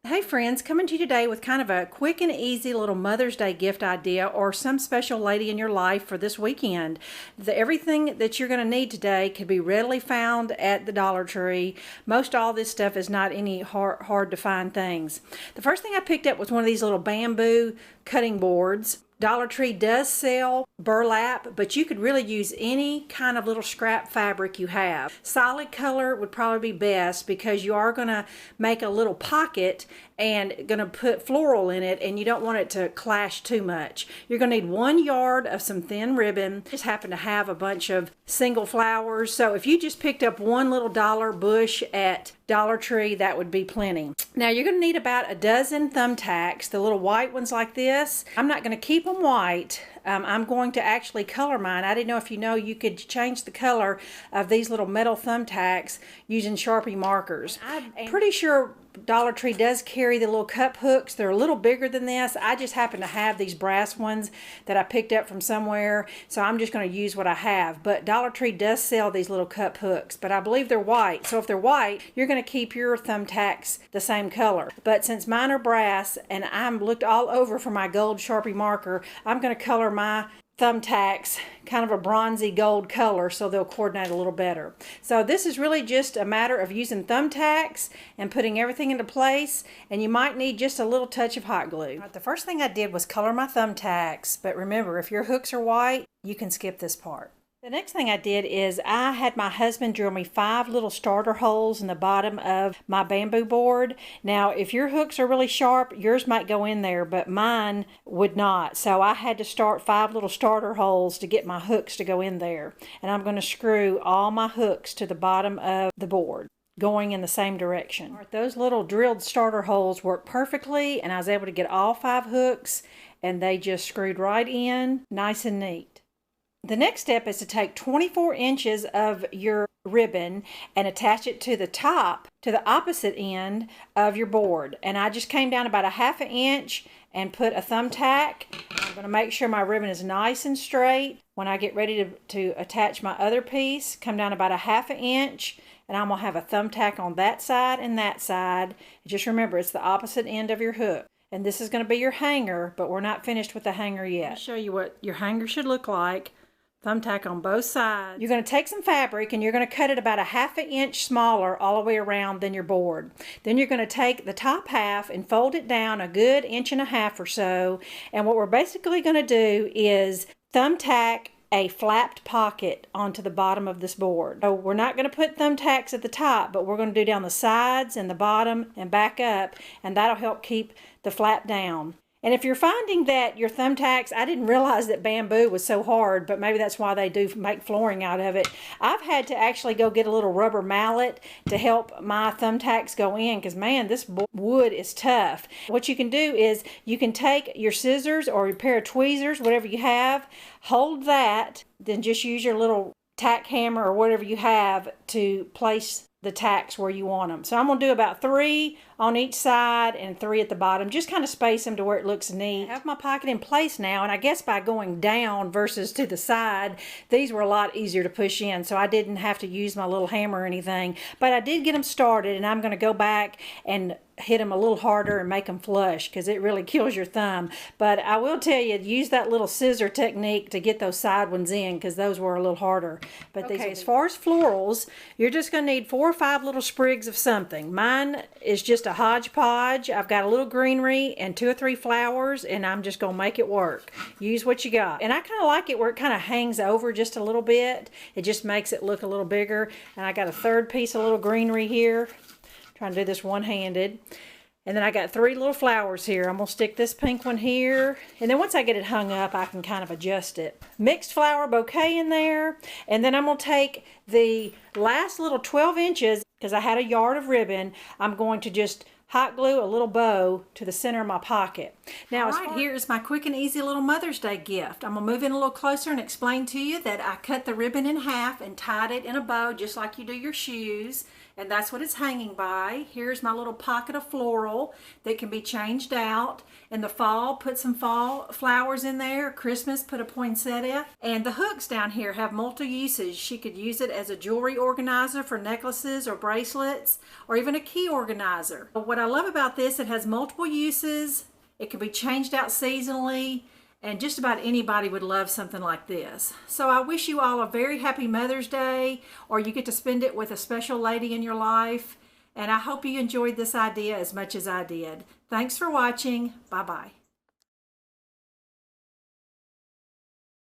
Hey friends, coming to you today with kind of a quick and easy little Mother's Day gift idea or some special lady in your life for this weekend. Everything that you're going to need today could be readily found at the Dollar Tree. Most all this stuff is not any hard to find things. The first thing I picked up was one of these little bamboo cutting boards. Dollar Tree does sell burlap, but you could really use any kind of little scrap fabric you have. Solid color would probably be best because you are going to make a little pocket and going to put floral in it, and you don't want it to clash too much. You're going to need 1 yard of some thin ribbon. Just happen to have a bunch of single flowers, so if you just picked up one little dollar bush at Dollar Tree, that would be plenty. Now you're going to need about a dozen thumbtacks, the little white ones like this. I'm not going to keep them white. I'm going to actually color mine. I didn't know if you know you could change the color of these little metal thumbtacks using Sharpie markers. I'm pretty sure Dollar Tree does carry the little cup hooks. They're a little bigger than this. I just happen to have these brass ones that I picked up from somewhere, so I'm just going to use what I have. But Dollar Tree does sell these little cup hooks, but I believe they're white. So if they're white, you're going to keep your thumbtacks the same color. But since mine are brass and I'm looked all over for my gold Sharpie marker, I'm going to color my thumbtacks kind of a bronzy gold color so they'll coordinate a little better. So this is really just a matter of using thumbtacks and putting everything into place, and you might need just a little touch of hot glue. Right, the first thing I did was color my thumbtacks, but remember, if your hooks are white, you can skip this part. The next thing I did is I had my husband drill me 5 little starter holes in the bottom of my bamboo board. Now, if your hooks are really sharp, yours might go in there, but mine would not. So I had to start 5 little starter holes to get my hooks to go in there. And I'm going to screw all my hooks to the bottom of the board, going in the same direction. All right, those little drilled starter holes worked perfectly, and I was able to get all 5 hooks, and they just screwed right in, nice and neat. The next step is to take 24 inches of your ribbon and attach it to the top, to the opposite end of your board. And I just came down about a 1/2 inch and put a thumbtack. I'm going to make sure my ribbon is nice and straight. When I get ready to attach my other piece, come down about a 1/2 inch, and I'm going to have a thumbtack on that side and that side. Just remember, it's the opposite end of your hook. And this is going to be your hanger, but we're not finished with the hanger yet. I'll show you what your hanger should look like. Thumbtack on both sides. You're going to take some fabric and you're going to cut it about a 1/2 inch smaller all the way around than your board. Then you're going to take the top half and fold it down a good 1.5 inches or so. And what we're basically going to do is thumbtack a flapped pocket onto the bottom of this board. So we're not going to put thumbtacks at the top, but we're going to do down the sides and the bottom and back up, and that'll help keep the flap down. And if you're finding that your thumbtacks, I didn't realize that bamboo was so hard, but maybe that's why they do make flooring out of it. I've had to actually go get a little rubber mallet to help my thumbtacks go in, because man, this wood is tough. What you can do is you can take your scissors or your pair of tweezers, whatever you have, hold that, then just use your little tack hammer or whatever you have to place the tacks where you want them. So I'm going to do about 3 on each side and 3 at the bottom. Just kind of space them to where it looks neat. I have my pocket in place now, and I guess by going down versus to the side, these were a lot easier to push in, so I didn't have to use my little hammer or anything. But I did get them started, and I'm going to go back and hit them a little harder and make them flush, because it really kills your thumb. But I will tell you, use that little scissor technique to get those side ones in, because those were a little harder. But okay, as far as florals, you're just going to need 4 or 5 little sprigs of something. Mine is just a hodgepodge. I've got a little greenery and 2 or 3 flowers, and I'm just going to make it work. Use what you got. And I kind of like it where it kind of hangs over just a little bit. It just makes it look a little bigger. And I got a 3rd piece of little greenery here. Trying to do this one-handed. And then I got 3 little flowers here. I'm going to stick this pink one here. And then once I get it hung up, I can kind of adjust it. Mixed flower bouquet in there. And then I'm going to take the last little 12 inches, because I had a yard of ribbon, I'm going to just hot glue a little bow to the center of my pocket. Now, here is my quick and easy little Mother's Day gift. I'm going to move in a little closer and explain to you that I cut the ribbon in half and tied it in a bow just like you do your shoes. And that's what it's hanging by. Here's my little pocket of floral that can be changed out. In the fall, put some fall flowers in there. Christmas, put a poinsettia. And the hooks down here have multiple uses. She could use it as a jewelry organizer for necklaces or bracelets, or even a key organizer. What I love about this, it has multiple uses. It can be changed out seasonally, and just about anybody would love something like this. So I wish you all a very happy Mother's Day, or you get to spend it with a special lady in your life. And I hope you enjoyed this idea as much as I did. Thanks for watching. Bye-bye.